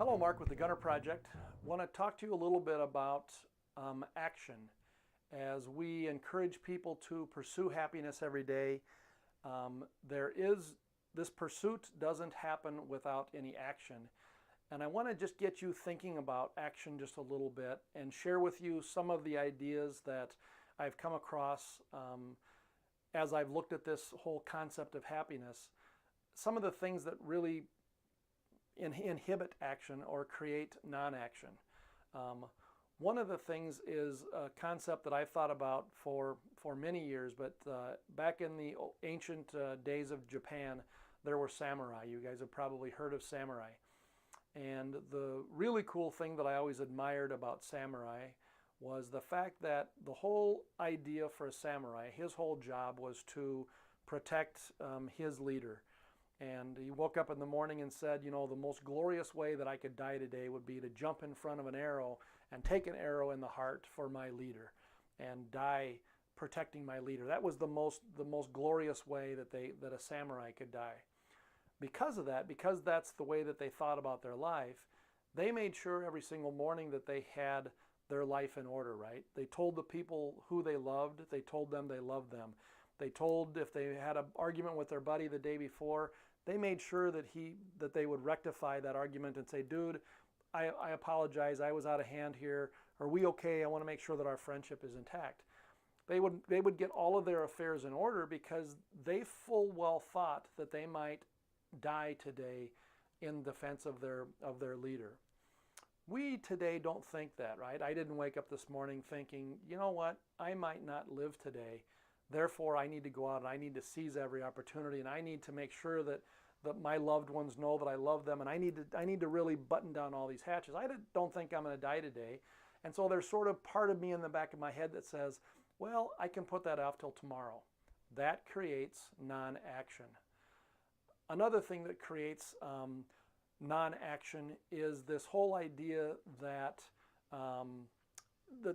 Hello, Mark with the Gunner Project. I want to talk to you a little bit about action. As we encourage people to pursue happiness every day, this pursuit doesn't happen without any action. And I want to just get you thinking about action just a little bit and share with you some of the ideas that I've come across as I've looked at this whole concept of happiness. Some of the things that really inhibit action or create non-action. One of the things is a concept that I've thought about for many years, but back in the ancient days of Japan, there were samurai. You guys have probably heard of samurai. And the really cool thing that I always admired about samurai was the fact that the whole idea for a samurai, his whole job was to protect his leader. And he woke up in the morning and said, you know, the most glorious way that I could die today would be to jump in front of an arrow and take an arrow in the heart for my leader and die protecting my leader. That was the most glorious way that a samurai could die. Because of that, because that's the way that they thought about their life, they made sure every single morning that they had their life in order, right? They told the people who they loved, they told them they loved them. They told if they had an argument with their buddy the day before, they made sure that they would rectify that argument and say, dude, I apologize, I was out of hand here. Are we okay? I want to make sure that our friendship is intact. They would get all of their affairs in order because they full well thought that they might die today in defense of their leader. We today don't think that, right? I didn't wake up this morning thinking, you know what, I might not live today. Therefore, I need to go out and I need to seize every opportunity, and I need to make sure that my loved ones know that I love them, and I need to really button down all these hatches. I don't think I'm going to die today. And so there's sort of part of me in the back of my head that says, well, I can put that off till tomorrow. That creates non-action. Another thing that creates non-action is this whole idea that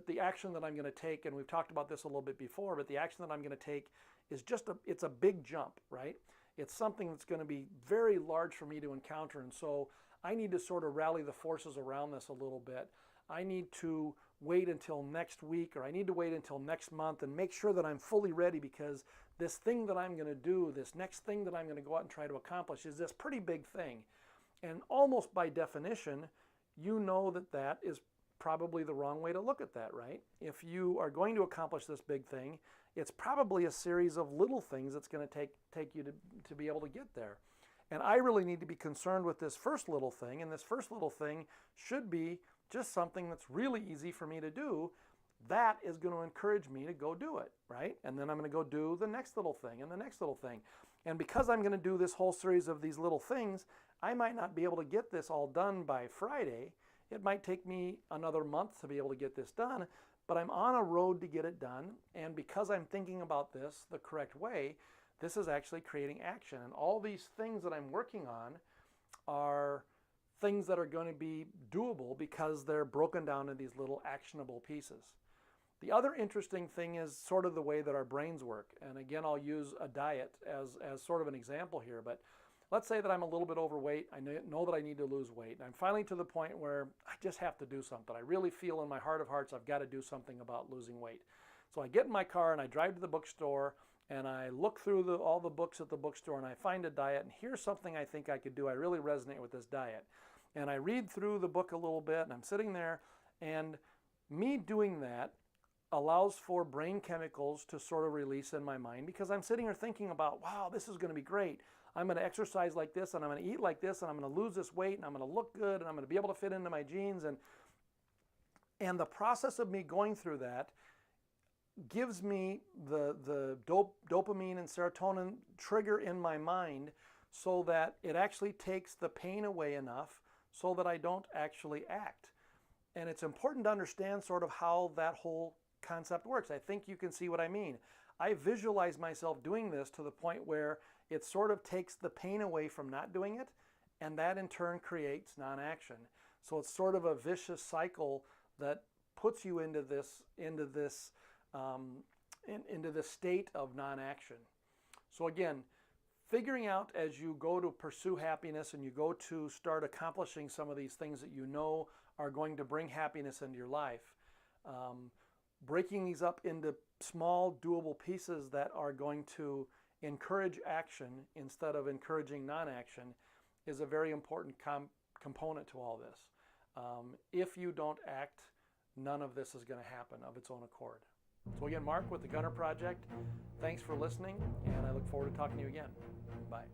the action that I'm going to take, and we've talked about this a little bit before, but the action that I'm going to take is it's a big jump, right? It's something that's going to be very large for me to encounter, and so I need to sort of rally the forces around this a little bit. I need to wait until next week, or I need to wait until next month and make sure that I'm fully ready, because this thing that I'm going to do, this next thing that I'm going to go out and try to accomplish is this pretty big thing. And almost by definition, you know that is probably the wrong way to look at that, right? If you are going to accomplish this big thing, it's probably a series of little things that's going to take you to be able to get there. And I really need to be concerned with this first little thing, and this first little thing should be just something that's really easy for me to do. That is going to encourage me to go do it, right? And then I'm going to go do the next little thing and the next little thing. And because I'm going to do this whole series of these little things, I might not be able to get this all done by Friday. It might take me another month to be able to get this done, but I'm on a road to get it done. And because I'm thinking about this the correct way, this is actually creating action. And all these things that I'm working on are things that are going to be doable because they're broken down into these little actionable pieces. The other interesting thing is sort of the way that our brains work. And again, I'll use a diet as sort of an example here, but let's say that I'm a little bit overweight. I know that I need to lose weight. And I'm finally to the point where I just have to do something. I really feel in my heart of hearts I've got to do something about losing weight. So I get in my car and I drive to the bookstore and I look through all the books at the bookstore and I find a diet, and here's something I think I could do. I really resonate with this diet. And I read through the book a little bit and I'm sitting there, and me doing that allows for brain chemicals to sort of release in my mind, because I'm sitting here thinking about, wow, this is going to be great. I'm going to exercise like this, and I'm going to eat like this, and I'm going to lose this weight, and I'm going to look good, and I'm going to be able to fit into my jeans. And the process of me going through that gives me the dopamine and serotonin trigger in my mind so that it actually takes the pain away enough so that I don't actually act. And it's important to understand sort of how that whole concept works. I think you can see what I mean. I visualize myself doing this to the point where it sort of takes the pain away from not doing it, and that in turn creates non-action. So it's sort of a vicious cycle that puts you into this state of non-action. So again, figuring out as you go to pursue happiness and you go to start accomplishing some of these things that you know are going to bring happiness into your life, breaking these up into small doable pieces that are going to encourage action instead of encouraging non-action is a very important component to all this. If you don't act, none of this is going to happen of its own accord. So again, Mark with the Gunner Project, thanks for listening, and I look forward to talking to you again. Bye.